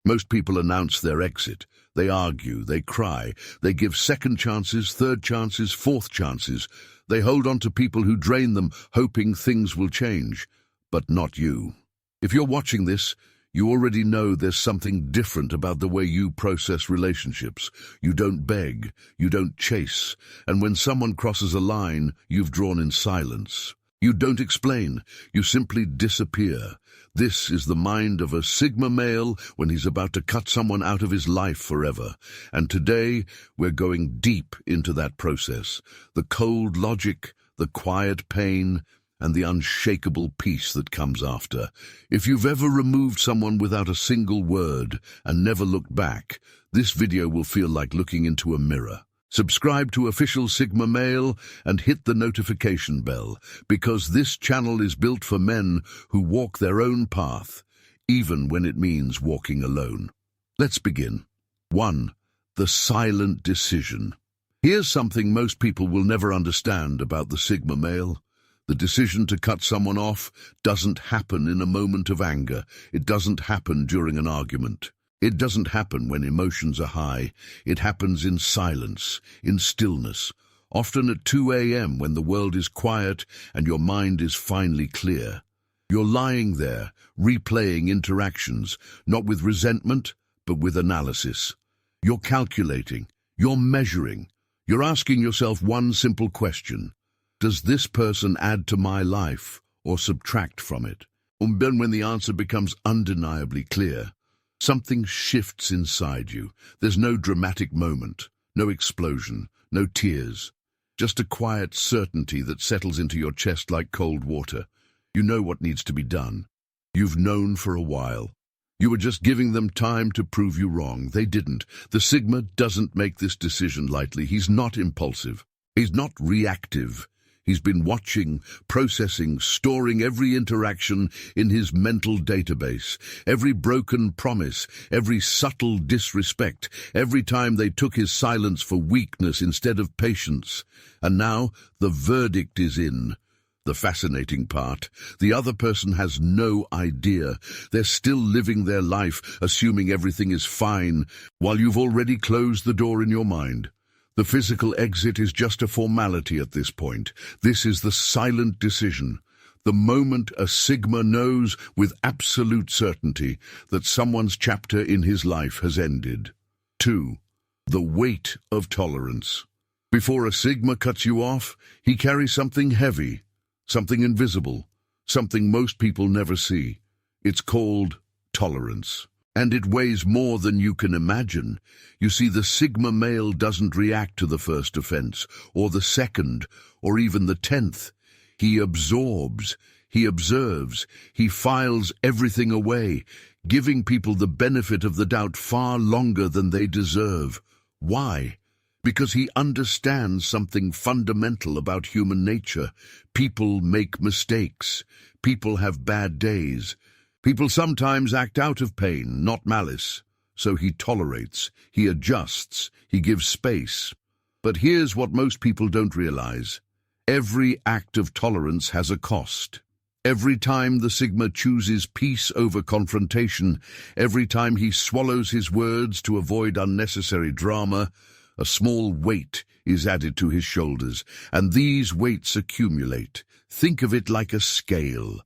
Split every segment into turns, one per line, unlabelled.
Most people announce their exit. They argue, they cry, they give second chances, third chances, fourth chances. They hold on to people who drain them, hoping things will change. But not you. If you're watching this, you already know there's something different about the way you process relationships. You don't beg, you don't chase, and when someone crosses a line, you've drawn in silence. You don't explain, you simply disappear. This is the mind of a Sigma male when he's about to cut someone out of his life forever. And today, we're going deep into that process. The cold logic, the quiet pain, and the unshakable peace that comes after. If you've ever removed someone without a single word and never looked back, this video will feel like looking into a mirror. Subscribe to Official Sigma Male and hit the notification bell, because this channel is built for men who walk their own path, even when it means walking alone. Let's begin. 1. The silent decision. Here's something most people will never understand about the Sigma male. The decision to cut someone off doesn't happen in a moment of anger. It doesn't happen during an argument. It doesn't happen when emotions are high. It happens in silence, in stillness, often at 2 a.m. when the world is quiet and your mind is finally clear. You're lying there, replaying interactions, not with resentment, but with analysis. You're calculating, you're measuring, you're asking yourself one simple question. Does this person add to my life or subtract from it? And then when the answer becomes undeniably clear, something shifts inside you. There's no dramatic moment, no explosion, no tears, just a quiet certainty that settles into your chest like cold water. You know what needs to be done. You've known for a while. You were just giving them time to prove you wrong. They didn't. The Sigma doesn't make this decision lightly. He's not impulsive. He's not reactive. He's been watching, processing, storing every interaction in his mental database, every broken promise, every subtle disrespect, every time they took his silence for weakness instead of patience. And now the verdict is in. The fascinating part, the other person has no idea. They're still living their life, assuming everything is fine, while you've already closed the door in your mind. The physical exit is just a formality at this point. This is the silent decision. The moment a Sigma knows with absolute certainty that someone's chapter in his life has ended. 2. The weight of tolerance. Before a Sigma cuts you off, he carries something heavy, something invisible, something most people never see. It's called tolerance. And it weighs more than you can imagine. You see, the Sigma male doesn't react to the first offense, or the second, or even the 10th. He absorbs, he observes, he files everything away, giving people the benefit of the doubt far longer than they deserve. Why? Because he understands something fundamental about human nature. People make mistakes. People have bad days. People sometimes act out of pain, not malice. So he tolerates, he adjusts, he gives space. But here's what most people don't realize. Every act of tolerance has a cost. Every time the Sigma chooses peace over confrontation, every time he swallows his words to avoid unnecessary drama, a small weight is added to his shoulders, and these weights accumulate. Think of it like a scale.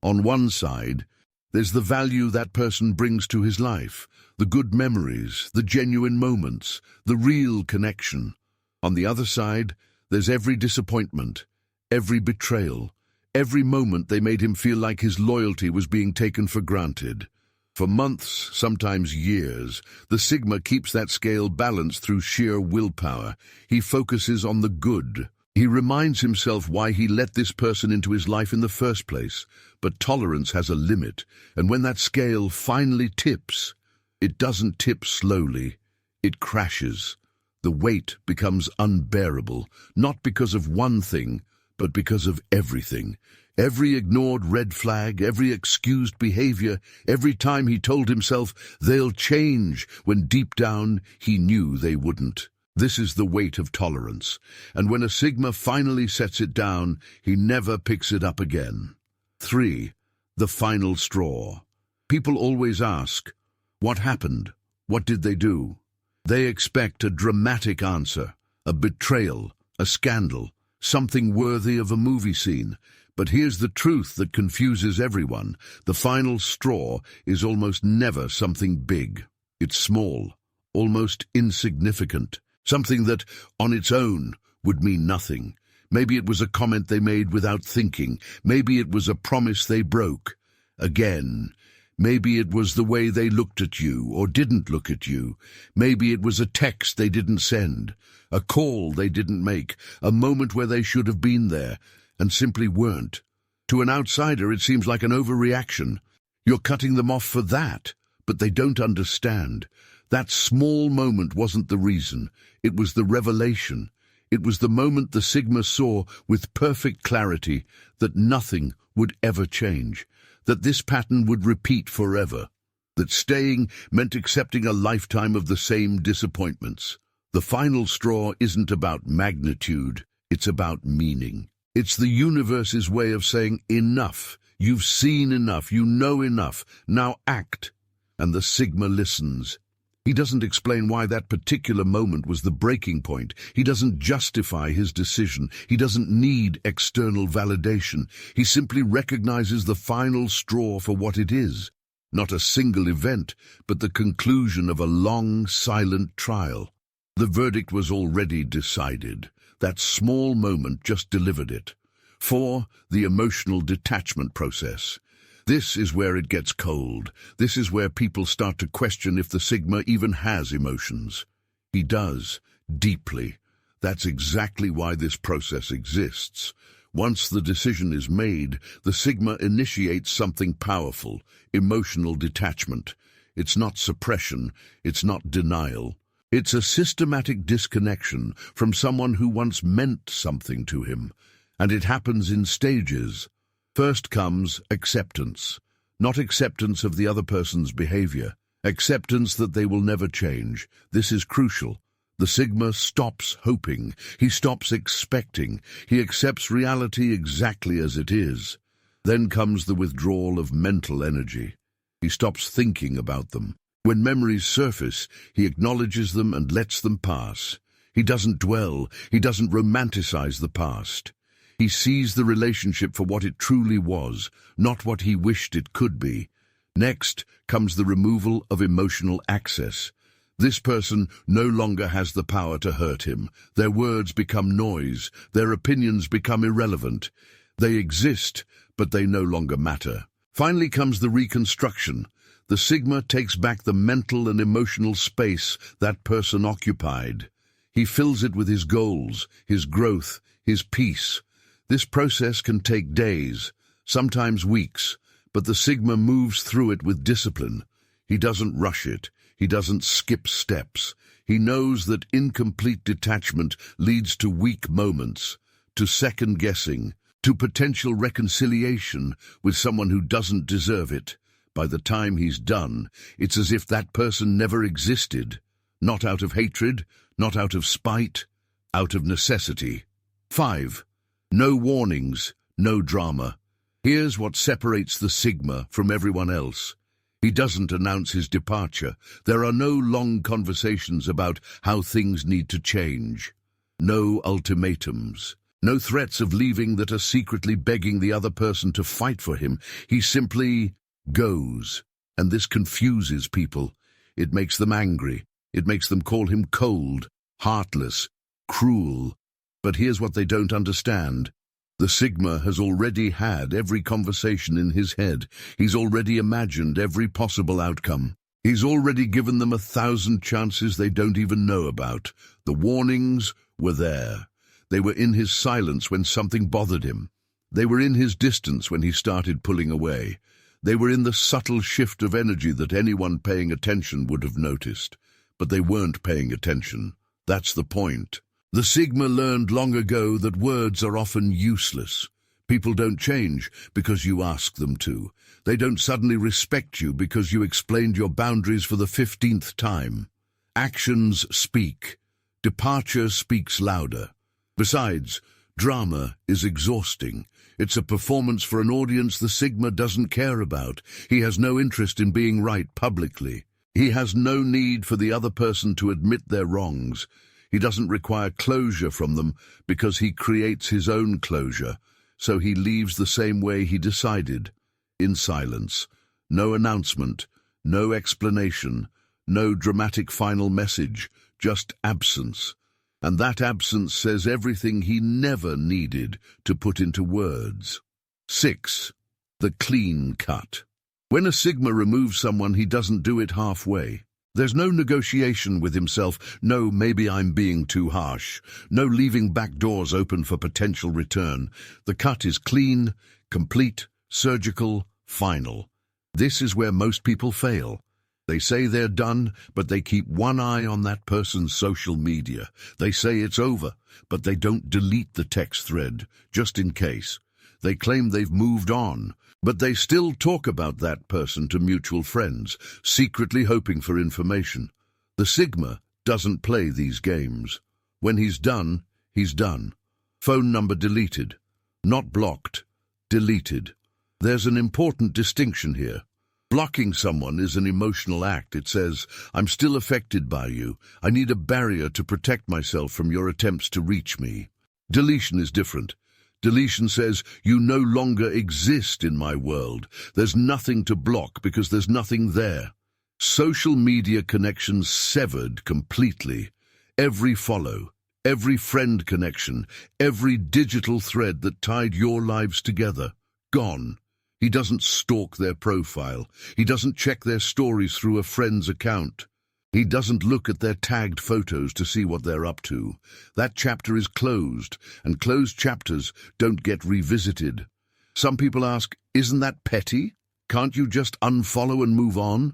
On one side, there's the value that person brings to his life, the good memories, the genuine moments, the real connection. On the other side, there's every disappointment, every betrayal, every moment they made him feel like his loyalty was being taken for granted. For months, sometimes years, the Sigma keeps that scale balanced through sheer willpower. He focuses on the good. He reminds himself why he let this person into his life in the first place. But tolerance has a limit, and when that scale finally tips, it doesn't tip slowly, it crashes. The weight becomes unbearable, not because of one thing, but because of everything. Every ignored red flag, every excused behavior, every time he told himself they'll change, when deep down he knew they wouldn't. This is the weight of tolerance, and when a Sigma finally sets it down, he never picks it up again. 3. The final straw. People always ask, What happened? What did they do? They expect a dramatic answer, a betrayal, a scandal, something worthy of a movie scene. But here's the truth that confuses everyone. The final straw is almost never something big. It's small, almost insignificant, something that, on its own, would mean nothing. Maybe it was a comment they made without thinking. Maybe it was a promise they broke. Again, maybe it was the way they looked at you or didn't look at you. Maybe it was a text they didn't send, a call they didn't make, a moment where they should have been there and simply weren't. To an outsider, it seems like an overreaction. You're cutting them off for that, but they don't understand. That small moment wasn't the reason. It was the revelation. It was the moment the Sigma saw with perfect clarity that nothing would ever change, that this pattern would repeat forever, that staying meant accepting a lifetime of the same disappointments. The final straw isn't about magnitude, it's about meaning. It's the universe's way of saying, enough, you've seen enough, you know enough, now act. And the Sigma listens. He doesn't explain why that particular moment was the breaking point. He doesn't justify his decision. He doesn't need external validation. He simply recognizes the final straw for what it is. Not a single event, but the conclusion of a long, silent trial. The verdict was already decided. That small moment just delivered it. 4. The emotional detachment process. This is where it gets cold. This is where people start to question if the Sigma even has emotions. He does, deeply. That's exactly why this process exists. Once the decision is made, the Sigma initiates something powerful, emotional detachment. It's not suppression, it's not denial. It's a systematic disconnection from someone who once meant something to him. And it happens in stages. First comes acceptance. Not acceptance of the other person's behavior. Acceptance that they will never change. This is crucial. The Sigma stops hoping. He stops expecting. He accepts reality exactly as it is. Then comes the withdrawal of mental energy. He stops thinking about them. When memories surface, he acknowledges them and lets them pass. He doesn't dwell. He doesn't romanticize the past. He sees the relationship for what it truly was, not what he wished it could be. Next comes the removal of emotional access. This person no longer has the power to hurt him. Their words become noise. Their opinions become irrelevant. They exist, but they no longer matter. Finally comes the reconstruction. The Sigma takes back the mental and emotional space that person occupied. He fills it with his goals, his growth, his peace. This process can take days, sometimes weeks, but the Sigma moves through it with discipline. He doesn't rush it. He doesn't skip steps. He knows that incomplete detachment leads to weak moments, to second-guessing, to potential reconciliation with someone who doesn't deserve it. By the time he's done, it's as if that person never existed. Not out of hatred, not out of spite, out of necessity. 5. No warnings, no drama. Here's what separates the Sigma from everyone else. He doesn't announce his departure. There are no long conversations about how things need to change. No ultimatums. No threats of leaving that are secretly begging the other person to fight for him. He simply goes. And this confuses people. It makes them angry. It makes them call him cold, heartless, cruel. But here's what they don't understand. The Sigma has already had every conversation in his head. He's already imagined every possible outcome. He's already given them 1,000 chances they don't even know about. The warnings were there. They were in his silence when something bothered him. They were in his distance when he started pulling away. They were in the subtle shift of energy that anyone paying attention would have noticed. But they weren't paying attention. That's the point. The Sigma learned long ago that words are often useless. People don't change because you ask them to. They don't suddenly respect you because you explained your boundaries for the 15th time. Actions speak. Departure speaks louder. Besides, drama is exhausting. It's a performance for an audience the Sigma doesn't care about. He has no interest in being right publicly. He has no need for the other person to admit their wrongs. He doesn't require closure from them because he creates his own closure, so he leaves the same way he decided, in silence. No announcement, no explanation, no dramatic final message, just absence. And that absence says everything he never needed to put into words. 6. The clean cut. When a Sigma removes someone, he doesn't do it halfway. There's no negotiation with himself, no maybe I'm being too harsh, no leaving back doors open for potential return. The cut is clean, complete, surgical, final. This is where most people fail. They say they're done, but they keep one eye on that person's social media. They say it's over, but they don't delete the text thread, just in case. They claim they've moved on, but they still talk about that person to mutual friends, secretly hoping for information. The Sigma doesn't play these games. When he's done, he's done. Phone number deleted. Not blocked, deleted. There's an important distinction here. Blocking someone is an emotional act. It says, I'm still affected by you. I need a barrier to protect myself from your attempts to reach me. Deletion is different. Deletion says, you no longer exist in my world. There's nothing to block because there's nothing there. Social media connections severed completely. Every follow, every friend connection, every digital thread that tied your lives together, gone. He doesn't stalk their profile. He doesn't check their stories through a friend's account. He doesn't look at their tagged photos to see what they're up to. That chapter is closed, and closed chapters don't get revisited. Some people ask, isn't that petty? Can't you just unfollow and move on?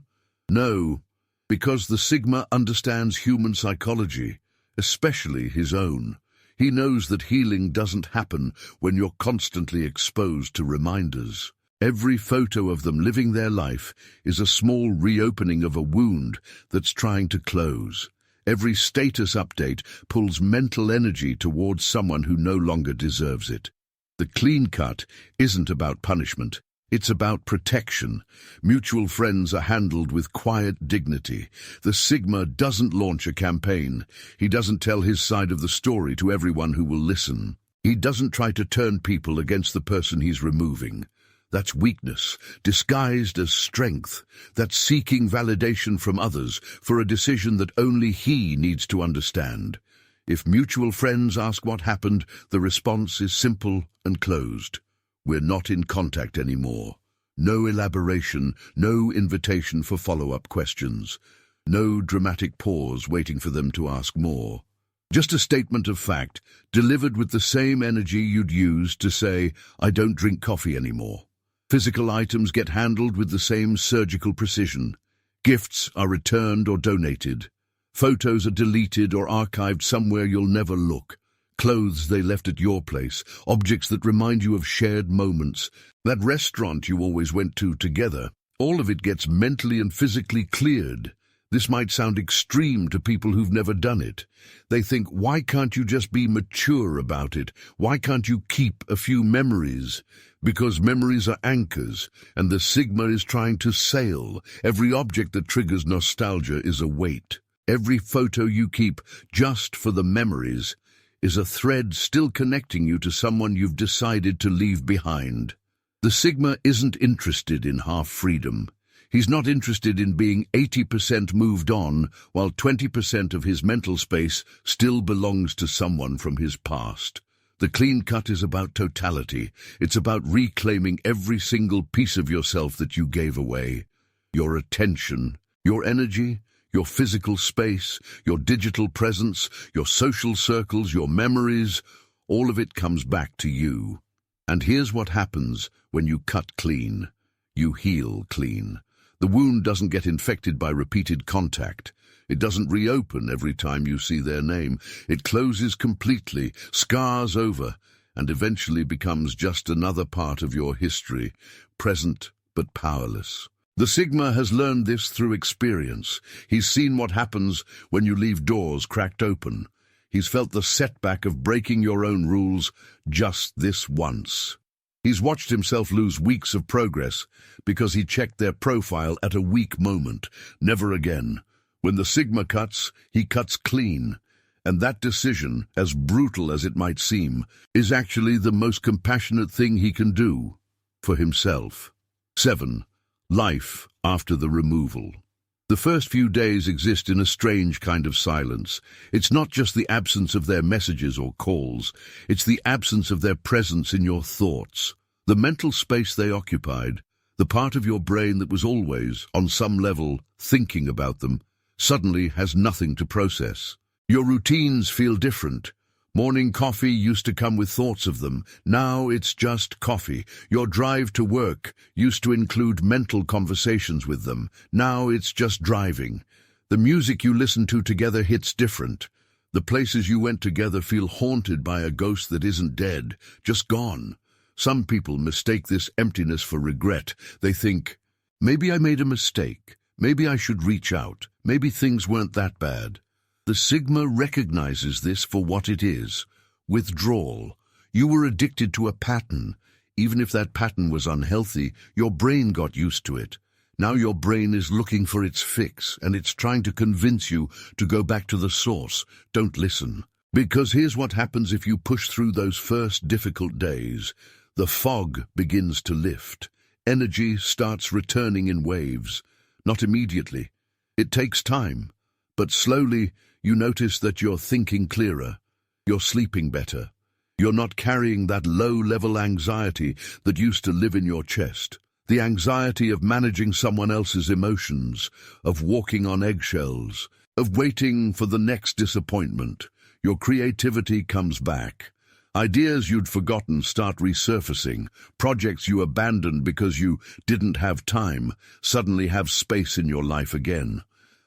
No, because the Sigma understands human psychology, especially his own. He knows that healing doesn't happen when you're constantly exposed to reminders. Every photo of them living their life is a small reopening of a wound that's trying to close. Every status update pulls mental energy towards someone who no longer deserves it. The clean cut isn't about punishment. It's about protection. Mutual friends are handled with quiet dignity. The Sigma doesn't launch a campaign. He doesn't tell his side of the story to everyone who will listen. He doesn't try to turn people against the person he's removing. That's weakness, disguised as strength. That's seeking validation from others for a decision that only he needs to understand. If mutual friends ask what happened, the response is simple and closed. We're not in contact anymore. No elaboration, no invitation for follow-up questions. No dramatic pause waiting for them to ask more. Just a statement of fact, delivered with the same energy you'd use to say, I don't drink coffee anymore. Physical items get handled with the same surgical precision. Gifts are returned or donated. Photos are deleted or archived somewhere you'll never look. Clothes they left at your place, objects that remind you of shared moments, that restaurant you always went to together, all of it gets mentally and physically cleared. This might sound extreme to people who've never done it. They think, why can't you just be mature about it? Why can't you keep a few memories? Because memories are anchors, and the Sigma is trying to sail. Every object that triggers nostalgia is a weight. Every photo you keep, just for the memories, is a thread still connecting you to someone you've decided to leave behind. The Sigma isn't interested in half-freedom. He's not interested in being 80% moved on while 20% of his mental space still belongs to someone from his past. The clean cut is about totality. It's about reclaiming every single piece of yourself that you gave away. Your attention, your energy, your physical space, your digital presence, your social circles, your memories, all of it comes back to you. And here's what happens when you cut clean. You heal clean. The wound doesn't get infected by repeated contact. It doesn't reopen every time you see their name. It closes completely, scars over, and eventually becomes just another part of your history, present but powerless. The Sigma has learned this through experience. He's seen what happens when you leave doors cracked open. He's felt the setback of breaking your own rules just this once. He's watched himself lose weeks of progress because he checked their profile at a weak moment. Never again. When the Sigma cuts, he cuts clean. And that decision, as brutal as it might seem, is actually the most compassionate thing he can do for himself. 7. Life after the removal. The first few days exist in a strange kind of silence. It's not just the absence of their messages or calls, it's the absence of their presence in your thoughts. The mental space they occupied, the part of your brain that was always, on some level, thinking about them, suddenly has nothing to process. Your routines feel different. Morning coffee used to come with thoughts of them. Now it's just coffee. Your drive to work used to include mental conversations with them. Now it's just driving. The music you listen to together hits different. The places you went together feel haunted by a ghost that isn't dead, just gone. Some people mistake this emptiness for regret. They think, maybe I made a mistake. Maybe I should reach out. Maybe things weren't that bad. The Sigma recognizes this for what it is: withdrawal. You were addicted to a pattern. Even if that pattern was unhealthy, your brain got used to it. Now your brain is looking for its fix, and it's trying to convince you to go back to the source. Don't listen. Because here's what happens if you push through those first difficult days. The fog begins to lift. Energy starts returning in waves. Not immediately. It takes time. But slowly, you notice that you're thinking clearer, you're sleeping better, you're not carrying that low-level anxiety that used to live in your chest, the anxiety of managing someone else's emotions, of walking on eggshells, of waiting for the next disappointment. Your creativity comes back. Ideas you'd forgotten start resurfacing. Projects you abandoned because you didn't have time suddenly have space in your life again.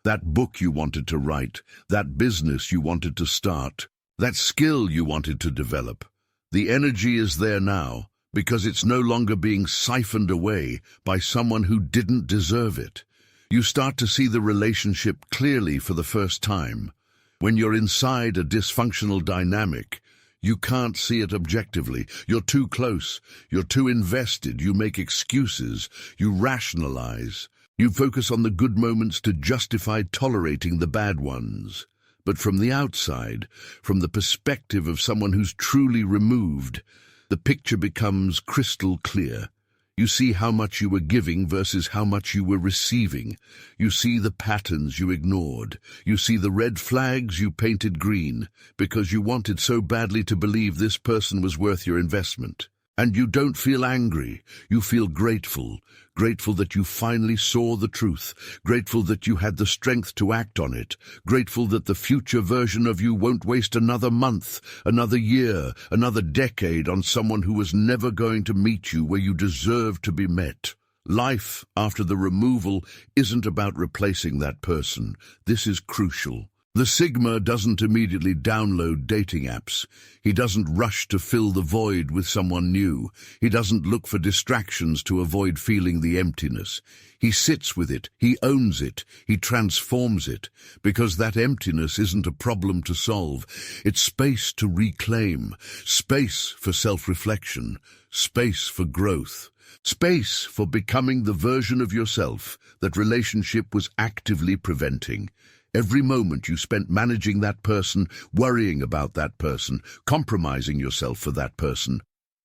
That book you wanted to write, that business you wanted to start, that skill you wanted to develop. The energy is there now because it's no longer being siphoned away by someone who didn't deserve it. You start to see the relationship clearly for the first time. When you're inside a dysfunctional dynamic, you can't see it objectively. You're too close. You're too invested. You make excuses. You rationalize. You focus on the good moments to justify tolerating the bad ones. But from the outside, from the perspective of someone who's truly removed, the picture becomes crystal clear. You see how much you were giving versus how much you were receiving. You see the patterns you ignored. You see the red flags you painted green because you wanted so badly to believe this person was worth your investment. And you don't feel angry. You feel grateful. Grateful that you finally saw the truth. Grateful that you had the strength to act on it. Grateful that the future version of you won't waste another month, another year, another decade on someone who was never going to meet you where you deserve to be met. Life after the removal isn't about replacing that person. This is crucial. The Sigma doesn't immediately download dating apps. He doesn't rush to fill the void with someone new. He doesn't look for distractions to avoid feeling the emptiness. He sits with it, he owns it, he transforms it, because that emptiness isn't a problem to solve. It's space to reclaim, space for self-reflection, space for growth, space for becoming the version of yourself that relationship was actively preventing. Every moment you spent managing that person, worrying about that person, compromising yourself for that person,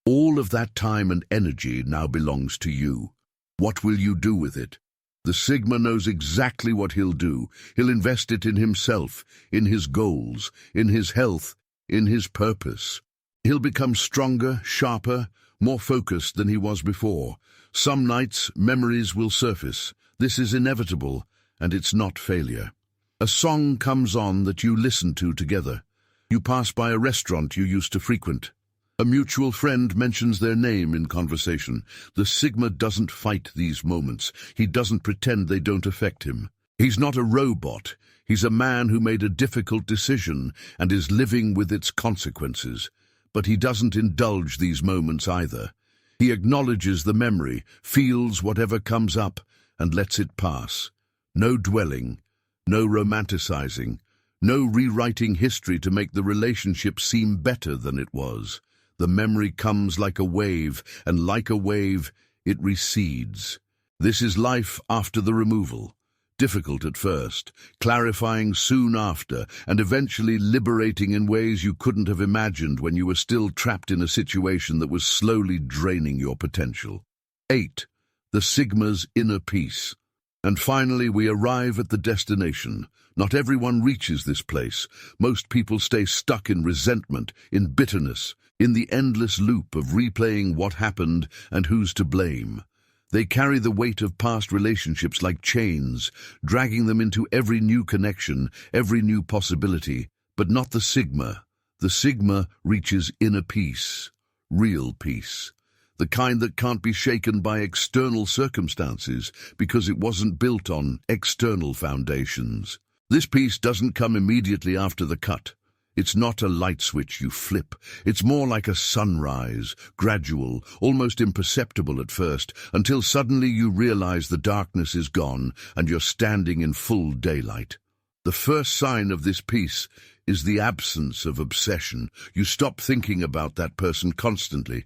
all of that time and energy now belongs to you. What will you do with it? The Sigma knows exactly what he'll do. He'll invest it in himself, in his goals, in his health, in his purpose. He'll become stronger, sharper, more focused than he was before. Some nights, memories will surface. This is inevitable, and it's not failure. A song comes on that you listen to together. You pass by a restaurant you used to frequent. A mutual friend mentions their name in conversation. The Sigma doesn't fight these moments. He doesn't pretend they don't affect him. He's not a robot. He's a man who made a difficult decision and is living with its consequences. But he doesn't indulge these moments either. He acknowledges the memory, feels whatever comes up, and lets it pass. No dwelling. No romanticizing, no rewriting history to make the relationship seem better than it was. The memory comes like a wave, and like a wave, it recedes. This is life after the removal. Difficult at first, clarifying soon after, and eventually liberating in ways you couldn't have imagined when you were still trapped in a situation that was slowly draining your potential. 8. The Sigma's inner peace. And finally, we arrive at the destination. Not everyone reaches this place. Most people stay stuck in resentment, in bitterness, in the endless loop of replaying what happened and who's to blame. They carry the weight of past relationships like chains, dragging them into every new connection, every new possibility, but not the Sigma. The Sigma reaches inner peace, real peace, the kind that can't be shaken by external circumstances because it wasn't built on external foundations. This peace doesn't come immediately after the cut. It's not a light switch you flip. It's more like a sunrise, gradual, almost imperceptible at first, until suddenly you realize the darkness is gone and you're standing in full daylight. The first sign of this peace is the absence of obsession. You stop thinking about that person constantly.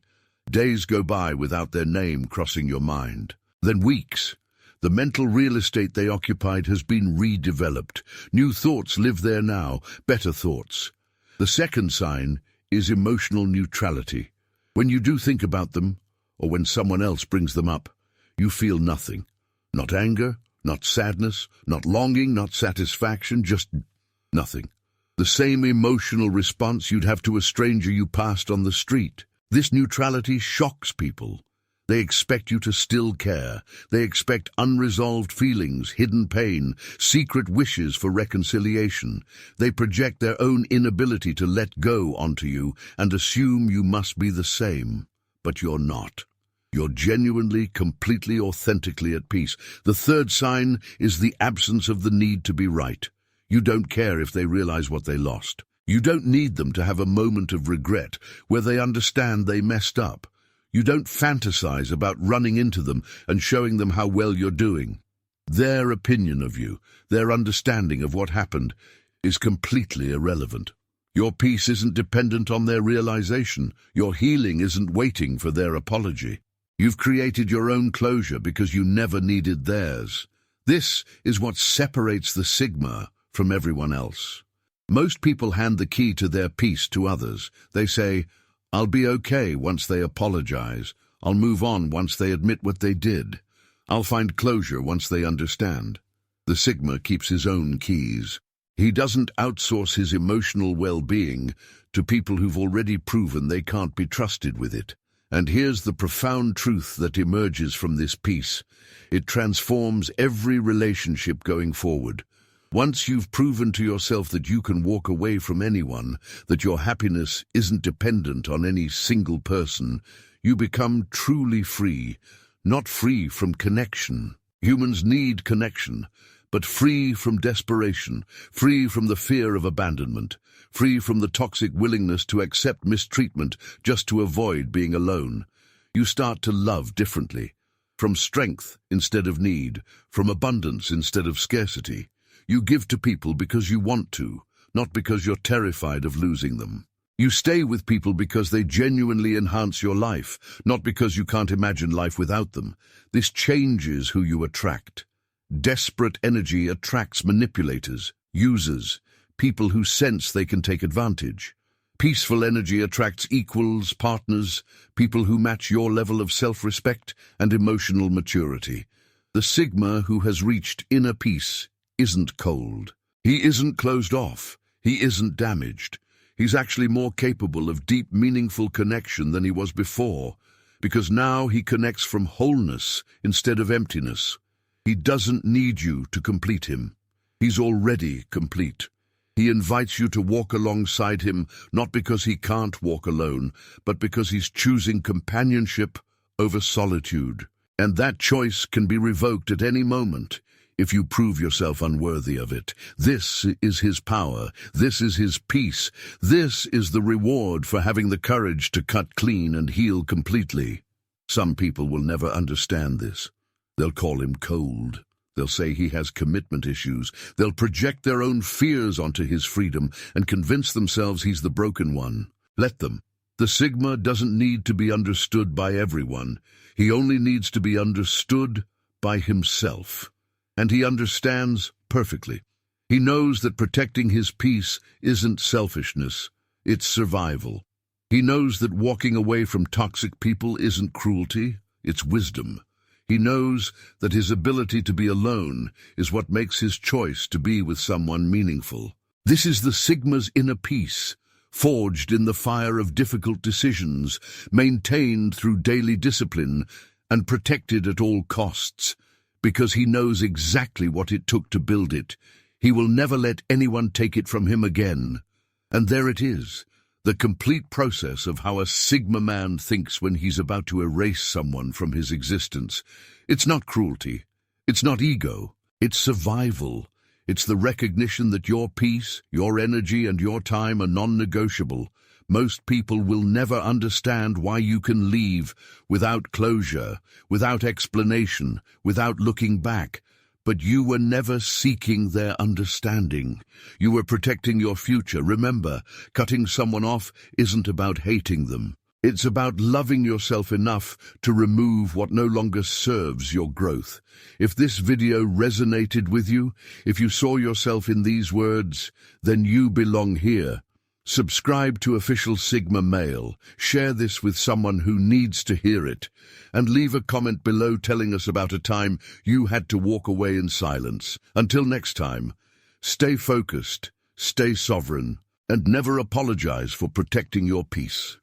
Days go by without their name crossing your mind. Then weeks. The mental real estate they occupied has been redeveloped. New thoughts live there now, better thoughts. The second sign is emotional neutrality. When you do think about them, or when someone else brings them up, you feel nothing. Not anger, not sadness, not longing, not satisfaction, just nothing. The same emotional response you'd have to a stranger you passed on the street. This neutrality shocks people. They expect you to still care. They expect unresolved feelings, hidden pain, secret wishes for reconciliation. They project their own inability to let go onto you and assume you must be the same. But you're not. You're genuinely, completely, authentically at peace. The third sign is the absence of the need to be right. You don't care if they realize what they lost. You don't need them to have a moment of regret where they understand they messed up. You don't fantasize about running into them and showing them how well you're doing. Their opinion of you, their understanding of what happened, is completely irrelevant. Your peace isn't dependent on their realization. Your healing isn't waiting for their apology. You've created your own closure because you never needed theirs. This is what separates the Sigma from everyone else. Most people hand the key to their peace to others. They say, "I'll be okay once they apologize. I'll move on once they admit what they did. I'll find closure once they understand." The Sigma keeps his own keys. He doesn't outsource his emotional well-being to people who've already proven they can't be trusted with it. And here's the profound truth that emerges from this peace. It transforms every relationship going forward. Once you've proven to yourself that you can walk away from anyone, that your happiness isn't dependent on any single person, you become truly free, not free from connection. Humans need connection, but free from desperation, free from the fear of abandonment, free from the toxic willingness to accept mistreatment just to avoid being alone. You start to love differently, from strength instead of need, from abundance instead of scarcity. You give to people because you want to, not because you're terrified of losing them. You stay with people because they genuinely enhance your life, not because you can't imagine life without them. This changes who you attract. Desperate energy attracts manipulators, users, people who sense they can take advantage. Peaceful energy attracts equals, partners, people who match your level of self-respect and emotional maturity. The Sigma who has reached inner peace isn't cold. He isn't closed off. He isn't damaged. He's actually more capable of deep, meaningful connection than he was before, because now he connects from wholeness instead of emptiness. He doesn't need you to complete him. He's already complete. He invites you to walk alongside him, not because he can't walk alone, but because he's choosing companionship over solitude. And that choice can be revoked at any moment if you prove yourself unworthy of it. This is his power. This is his peace. This is the reward for having the courage to cut clean and heal completely. Some people will never understand this. They'll call him cold. They'll say he has commitment issues. They'll project their own fears onto his freedom and convince themselves he's the broken one. Let them. The Sigma doesn't need to be understood by everyone. He only needs to be understood by himself. And he understands perfectly. He knows that protecting his peace isn't selfishness, it's survival. He knows that walking away from toxic people isn't cruelty, it's wisdom. He knows that his ability to be alone is what makes his choice to be with someone meaningful. This is the Sigma's inner peace, forged in the fire of difficult decisions, maintained through daily discipline, and protected at all costs, because he knows exactly what it took to build it. He will never let anyone take it from him again. And there it is, the complete process of how a Sigma man thinks when he's about to erase someone from his existence. It's not cruelty. It's not ego. It's survival. It's the recognition that your peace, your energy, and your time are non-negotiable. Most people will never understand why you can leave without closure, without explanation, without looking back. But you were never seeking their understanding. You were protecting your future. Remember, cutting someone off isn't about hating them. It's about loving yourself enough to remove what no longer serves your growth. If this video resonated with you, if you saw yourself in these words, then you belong here. Subscribe to Official Sigma Male, share this with someone who needs to hear it, and leave a comment below telling us about a time you had to walk away in silence. Until next time, stay focused, stay sovereign, and never apologize for protecting your peace.